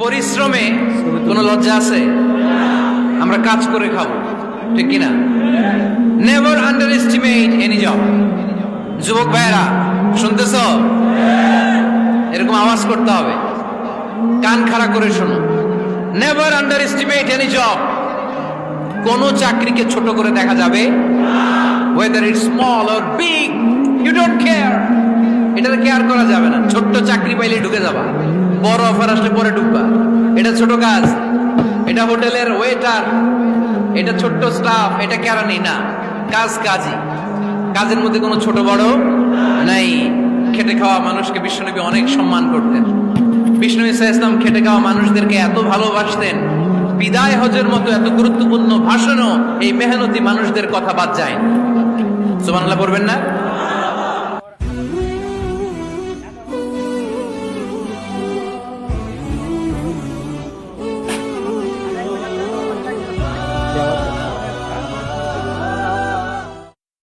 পরিশ্রমে কোনো লজ্জা আছে? আমরা কাজ করে খাবো, ঠিক কিনা? Never under estimate any job. যুবক ভাইয়েরা শুনতেছ? এরকম আওয়াজ করতে হবে, কান খাড়া করে শোনো। Never under estimate any job. কোন চাকরিকে ছোট করে দেখা যাবে, whether it's small or big, you don't care. এটাতে কেয়ার করা যাবে না। ছোট্ট চাকরি পাইলে ঢুকে যাবা, বড় অফার আসলে পরে ঢুকবা। এটা ছোট কাজ, এটা হোটেলের ওয়েটার, এটা ছোট্ট স্টাফ, এটা কেরানি না। কাজ কাজই, কাজের মধ্যে কোনো ছোট বড় নাই। খেটে খাওয়া মানুষকে বিশ্বনবী অনেক সম্মান করতেন। বিষ্ণু ইসলাম খেটে খাওয়া মানুষদেরকে এত ভালোবাসতেন, বিদায় হজের মতো এত গুরুত্বপূর্ণ ভাষণও এই মেহনতি মানুষদের কথা বাদ যায়। সুবহানাল্লাহ পড়বেন না?